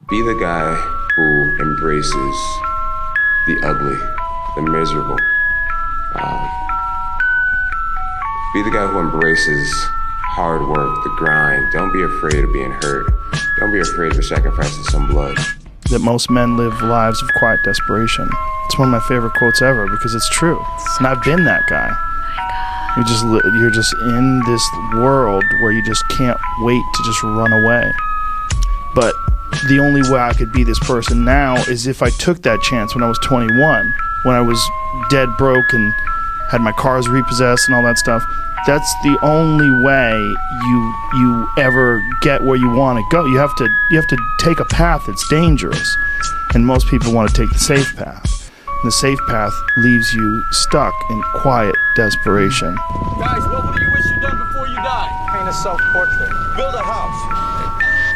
Be the guy who embraces the ugly, the miserable. Be the guy who embraces hard work, the grind. Don't be afraid of being hurt. Don't be afraid of sacrificing some blood. That most men live lives of quiet desperation. It's one of my favorite quotes ever because it's true. And I've been that guy. You're just in this world where you just can't wait to just run away. But the only way I could be this person now is if I took that chance when I was 21, when I was dead broke and had my cars repossessed and all that stuff. That's the only way you ever get where you want to go. You have to take a path that's dangerous, and most people want to take the safe path. And the safe path leaves you stuck in quiet desperation. Guys, what do you wish you'd done before you died? Paint a self-portrait. Build a house.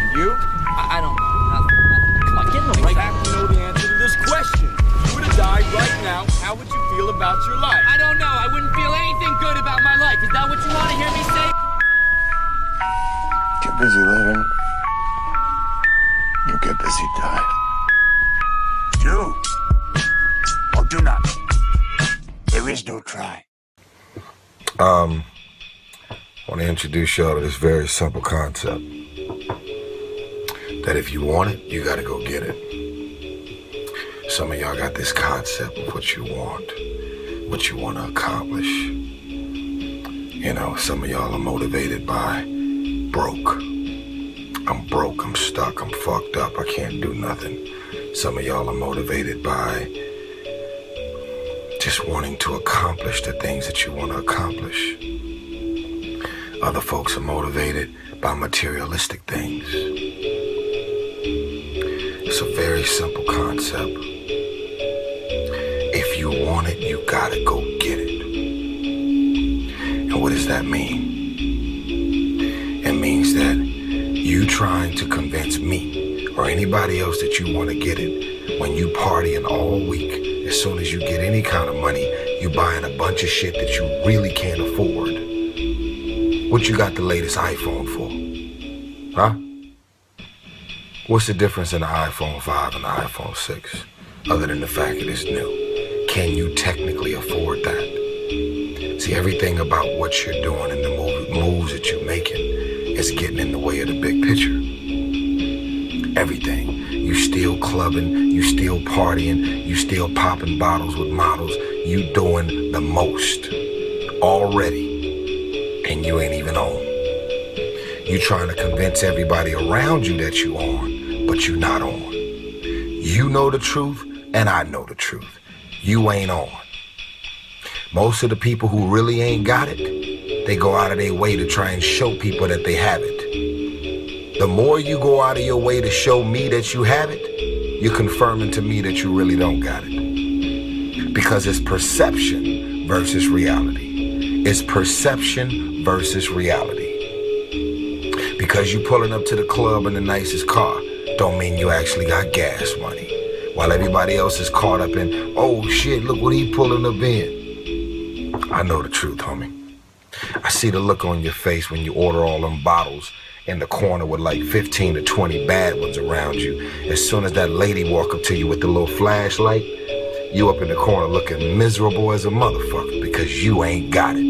And you? I don't know. Nothing. Come on, get in the right. You have to know the answer to this question. If you were to die right now, how would you feel about your life? I don't know. I wouldn't feel anything good about my life. Is that what you want to hear me say? Get busy living. You get busy dying. Do or do not. There is no try. I want to introduce y'all to this very simple concept. That if you want it, you gotta go get it. Some of y'all got this concept of what you want to accomplish. You know, some of y'all are motivated by broke. I'm broke, I'm stuck, I'm fucked up, I can't do nothing. Some of y'all are motivated by just wanting to accomplish the things that you want to accomplish. Other folks are motivated by materialistic things. It's a very simple concept. If you want it, you gotta go get it. And what does that mean? It means that you trying to convince me or anybody else that you want to get it when you partying all week, as soon as you get any kind of money, you buying a bunch of shit that you really can't afford. What you got the latest iPhone for? Huh? What's the difference in the iPhone 5 and the iPhone 6? Other than the fact that it's new. Can you technically afford that? See, everything about what you're doing and the moves that you're making is getting in the way of the big picture. Everything. You still clubbing, you still partying, you still popping bottles with models. You doing the most already, and you ain't even on. You trying to convince everybody around you that you on, but you not on. You know the truth, and I know the truth. You ain't on. Most of the people who really ain't got it, they go out of their way to try and show people that they have it. The more you go out of your way to show me that you have it, you're confirming to me that you really don't got it. Because it's perception versus reality. It's perception versus reality. Because you pulling up to the club in the nicest car don't mean you actually got gas money. While everybody else is caught up in, oh shit, look what he pulling up in. I know the truth, homie. I see the look on your face when you order all them bottles in the corner with like 15 to 20 bad ones around you. As soon as that lady walk up to you with the little flashlight, you up in the corner looking miserable as a motherfucker because you ain't got it.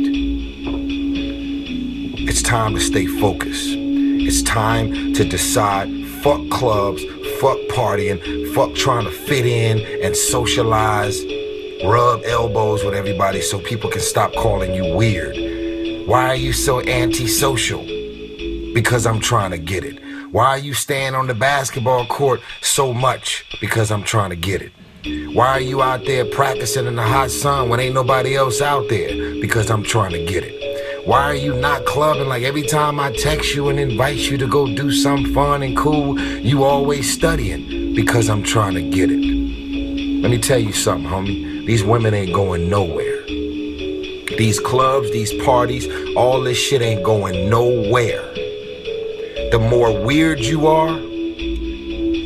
It's time to stay focused. It's time to decide, fuck clubs, fuck partying, fuck trying to fit in and socialize, rub elbows with everybody so people can stop calling you weird. Why are you so antisocial? Because I'm trying to get it. Why are you staying on the basketball court so much? Because I'm trying to get it. Why are you out there practicing in the hot sun when ain't nobody else out there? Because I'm trying to get it. Why are you not clubbing like every time I text you and invite you to go do something fun and cool, you always studying? Because I'm trying to get it. Let me tell you something, homie. These women ain't going nowhere. These clubs, these parties, all this shit ain't going nowhere. The more weird you are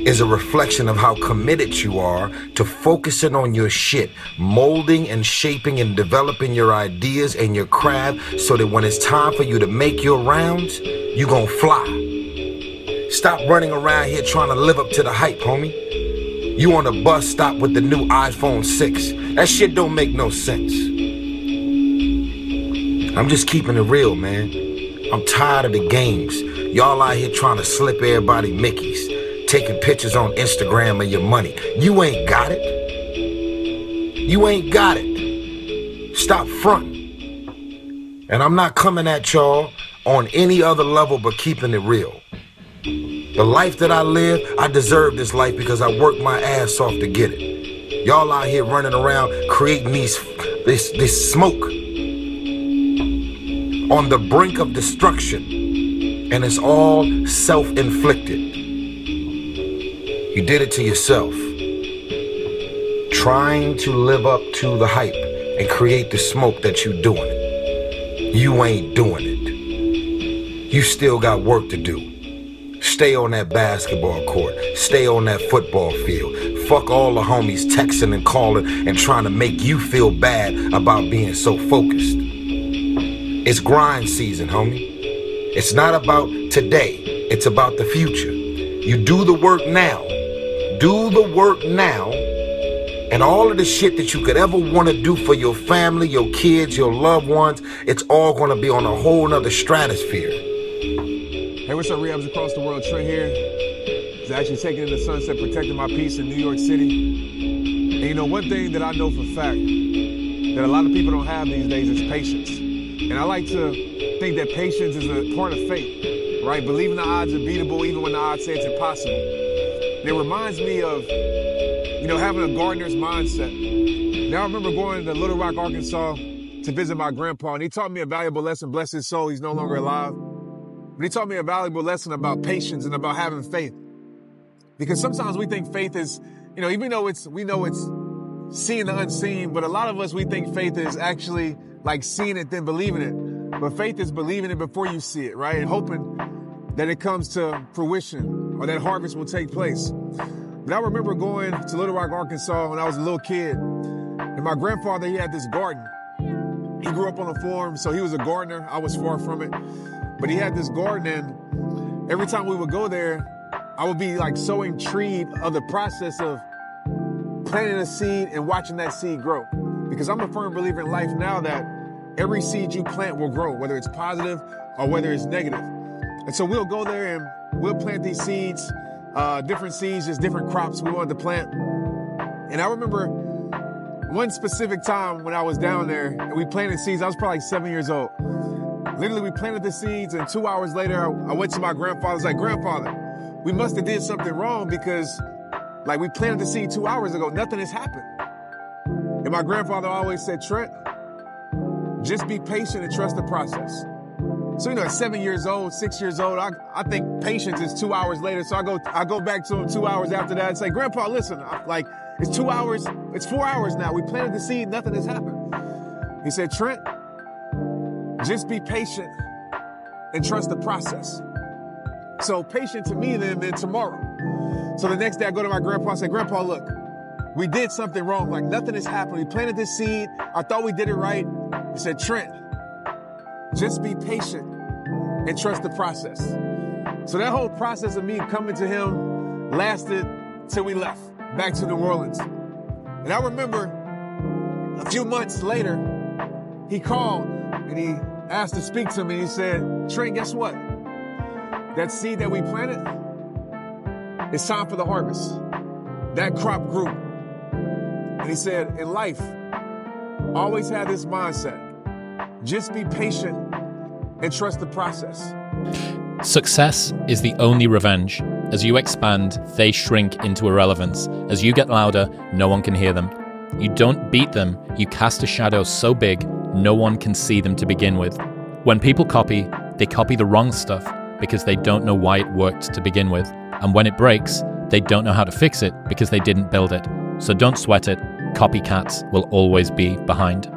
is a reflection of how committed you are to focusing on your shit, molding and shaping and developing your ideas and your craft so that when it's time for you to make your rounds, you gon' fly. It's Stop running around here trying to live up to the hype, homie. You on a bus stop with the new iPhone 6. That shit don't make no sense. I'm just keeping it real, man. I'm tired of the games. Y'all out here trying to slip everybody Mickeys, taking pictures on Instagram of your money. You ain't got it. You ain't got it. Stop fronting. And I'm not coming at y'all on any other level but keeping it real. The life that I live, I deserve this life because I worked my ass off to get it. Y'all out here running around creating this smoke on the brink of destruction, and it's all self-inflicted. You did it to yourself, trying to live up to the hype and create the smoke that you doing it. You ain't doing it. You still got work to do. Stay on that basketball court. Stay on that football field. Fuck all the homies texting and calling and trying to make you feel bad about being so focused. It's grind season, homie. It's not about today. It's about the future. You do the work now. Do the work now. And all of the shit that you could ever want to do for your family, your kids, your loved ones, it's all going to be on a whole nother stratosphere. Hey, what's up, Rehabs across the world? Trent here. It's actually taking in the sunset, protecting my peace in New York City. And you know, one thing that I know for a fact that a lot of people don't have these days is patience. And I like to think that patience is a part of faith, right? Believing the odds are beatable even when the odds say it's impossible. And it reminds me of, you know, having a gardener's mindset. Now I remember going to Little Rock, Arkansas to visit my grandpa, and he taught me a valuable lesson. Bless his soul, he's no longer alive. But he taught me a valuable lesson about patience and about having faith. Because sometimes we think faith is, you know, even though we know it's seeing the unseen, but a lot of us, we think faith is actually like seeing it, then believing it. But faith is believing it before you see it, right? And hoping that it comes to fruition or that harvest will take place. But I remember going to Little Rock, Arkansas when I was a little kid. And my grandfather, he had this garden. He grew up on a farm, so he was a gardener. I was far from it. But he had this garden, and every time we would go there, I would be like so intrigued of the process of planting a seed and watching that seed grow. Because I'm a firm believer in life now that every seed you plant will grow, whether it's positive or whether it's negative. And so we'll go there and we'll plant these seeds, different seeds, just different crops we wanted to plant. And I remember one specific time when I was down there and we planted seeds, I was probably like 7 years old. Literally, we planted the seeds, and 2 hours later, I went to my grandfather. I was like, Grandfather, we must have did something wrong because, like, we planted the seed 2 hours ago. Nothing has happened. And my grandfather always said, Trent, just be patient and trust the process. So, you know, at 7 years old, 6 years old, I think patience is 2 hours later. So I go back to him 2 hours after that and say, Grandpa, listen, it's 2 hours, it's 4 hours now. We planted the seed, nothing has happened. He said, Trent, just be patient and trust the process. So patient to me then tomorrow. So the next day I go to my grandpa and say, Grandpa, look, we did something wrong. Like nothing has happened. We planted this seed. I thought we did it right. He said, Trent, just be patient and trust the process. So that whole process of me coming to him lasted till we left back to New Orleans. And I remember a few months later, he called and he asked to speak to me. He said, Trent, guess what? That seed that we planted, it's time for the harvest. That crop grew. And he said, in life, always have this mindset. Just be patient and trust the process. Success is the only revenge. As you expand, they shrink into irrelevance. As you get louder, no one can hear them. You don't beat them, you cast a shadow so big, no one can see them to begin with. When people copy, they copy the wrong stuff because they don't know why it worked to begin with. And when it breaks, they don't know how to fix it because they didn't build it. So don't sweat it. Copycats will always be behind.